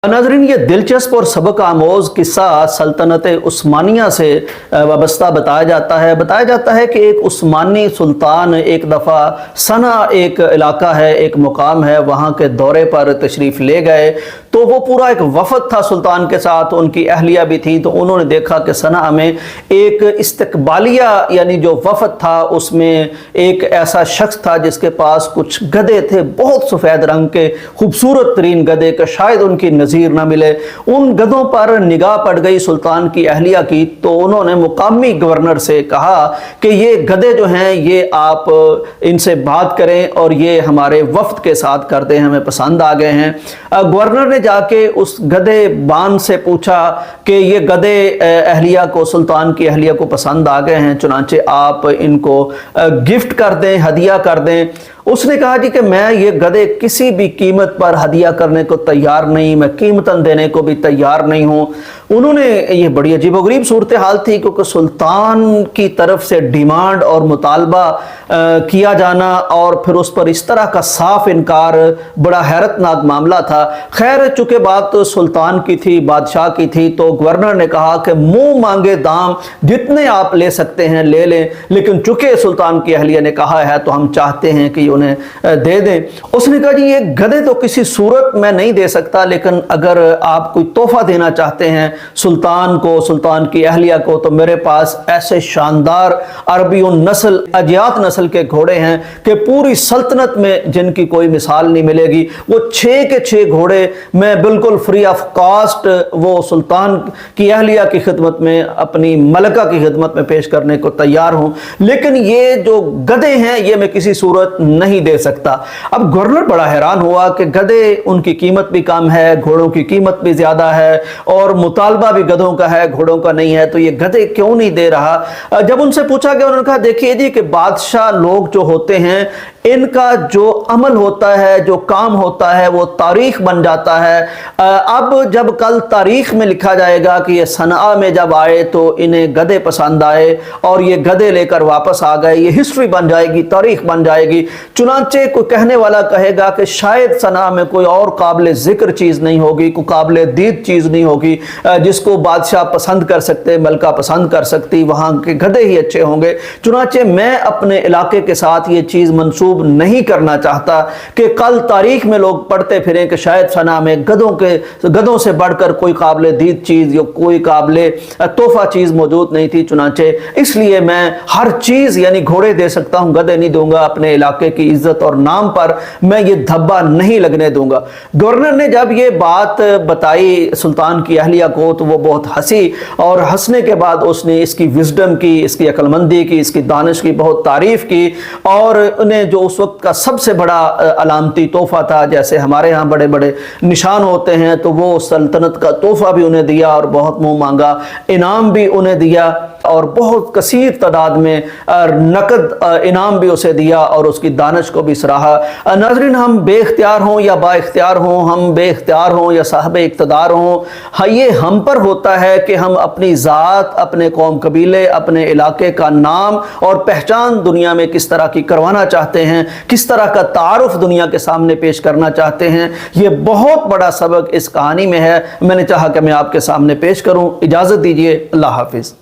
नाज़रीन, ये दिलचस्प और सबक आमोज़ किस्सा सल्तनत उस्मानिया से वाबस्ता बताया जाता है कि एक उस्मानी सुल्तान एक दफ़ा सना एक इलाका है, एक मुकाम है, वहाँ के दौरे पर तशरीफ़ ले गए तो वो पूरा एक वफ़द था सुल्तान के साथ, उनकी अहलिया भी थी। तो उन्होंने देखा कि सना में एक इस्तकबालिया यानी जो वफ़द था उसमें एक ऐसा शख्स था जिसके पास कुछ गधे थे, बहुत सफ़ेद रंग के खूबसूरत तरीन गधे के, शायद उनकी नज़ीर ना मिले। उन गधों पर निगाह पड़ गई सुल्तान की अहलिया की, तो उन्होंने मुकामी गवर्नर से कहा कि ये गधे जो हैं ये आप इनसे बात करें और ये हमारे वफ़द के साथ कर दें, हमें पसंद आ गए हैं। गवर्नर ने जाके उस गधे बान से पूछा कि ये गधे अहलिया को, सुल्तान की अहलिया को पसंद आ गए हैं, चुनांचे आप इनको गिफ्ट कर दें, हदिया कर दें। उसने कहा जी कि मैं ये गधे किसी भी कीमत पर हदिया करने को तैयार नहीं, मैं कीमतन देने को भी तैयार नहीं हूँ। उन्होंने, ये बड़ी अजीबोगरीब सूरत हाल थी क्योंकि सुल्तान की तरफ से डिमांड और मुतालबा किया जाना और फिर उस पर इस तरह का साफ इनकार बड़ा हैरतनाक मामला था। खैर, चूंकि बात तो सुल्तान की थी, बादशाह की थी, तो गवर्नर ने कहा कि मुंह मांगे दाम जितने आप ले सकते हैं ले लें, लेकिन चूंकि सुल्तान की अहलिया ने कहा है तो हम चाहते हैं कि उन्हें दे दें। उसने कहा जी ये गधे तो किसी सूरत में नहीं दे सकता, लेकिन अगर आप कोई तोहफा देना चाहते हैं सुल्तान को, सुल्तान की अहलिया को, तो मेरे पास ऐसे शानदार अरबी नस्ल, अजियात नस्ल के घोड़े हैं कि पूरी सल्तनत में जिनकी कोई मिसाल नहीं मिलेगी। वो 6 के 6 घोड़े मैं बिल्कुल फ्री ऑफ कॉस्ट वो सुल्तान की अहलिया की खिदमत में, अपनी मलका की खिदमत में पेश करने को तैयार हूं, लेकिन ये जो गधे हैं ये मैं किसी सूरत नहीं दे सकता। अब गवर्नर बड़ा हैरान हुआ कि गधे, उनकी कीमत भी कम है, घोड़ों की कीमत भी ज्यादा है और मुतालबा भी गधों का है, घोड़ों का नहीं है, तो ये गधे क्यों नहीं दे रहा। जब उनसे पूछा गया, उन्होंने कहा देखिए जी कि बादशाह लोग जो होते हैं इनका जो अमल होता है, जो काम होता है, वो तारीख बन जाता है। अब जब कल तारीख में लिखा जाएगा कि ये सना में जब आए तो इन्हें गधे पसंद आए और ये गधे लेकर वापस आ गए, ये हिस्ट्री बन जाएगी, तारीख बन जाएगी। चुनांचे कोई कहने वाला कहेगा कि शायद सना में कोई और काबिल जिक्र चीज़ नहीं होगी, कोई काबिल दीद चीज़ नहीं होगी जिसको बादशाह पसंद कर सकते, मलका पसंद कर सकती, वहाँ के गधे ही अच्छे होंगे। चुनांचे मैं अपने इलाके के साथ ये चीज़ मंसूब नहीं करना चाहता कि कल तारीख में लोग पढ़ते फिरें कि शायद सना में गधों से बढ़कर कोई काबिल दीद चीज़ या कोई काबिल तोहफा चीज़ मौजूद नहीं थी। चुनांचे इसलिए मैं हर चीज़ यानी घोड़े दे सकता हूँ, गधे नहीं दूंगा। अपने इलाके की इज्जत और नाम पर मैं ये धब्बा नहीं लगने दूंगा। गवर्नर ने जब ये बात बताई सुल्तान की अहलिया को तो वो बहुत हंसी और हंसने के बाद उसने इसकी विजडम की, इसकी अक्लमंदी की, इसकी दानिश की बहुत तारीफ की और उन्हें जो उस वक्त का सबसे बड़ा अलामती तोहफा था, जैसे हमारे यहाँ बड़े बड़े निशान होते हैं, तो वो सल्तनत का तोहफा भी उन्हें दिया और बहुत मुंह मांगा इनाम भी उन्हें दिया और बहुत कसीर तादाद में नकद इनाम भी उसे दिया और उसकी दानिश को भी सराहा। नाज़रीन, हम बेख्तियार हों या बाइख्तियार हों, हम बेख्तियार हों या साहब इक़्तिदार हों, हाँ ये हम पर होता है कि हम अपनी ज़ात, अपने कौम कबीले, अपने इलाके का नाम और पहचान दुनिया में किस तरह की करवाना चाहते हैं, किस तरह का तारुफ दुनिया के सामने पेश करना चाहते हैं। ये बहुत बड़ा सबक इस कहानी में है, मैंने चाहा कि मैं आपके सामने पेश करूँ। इजाज़त दीजिए, अल्लाह हाफिज़।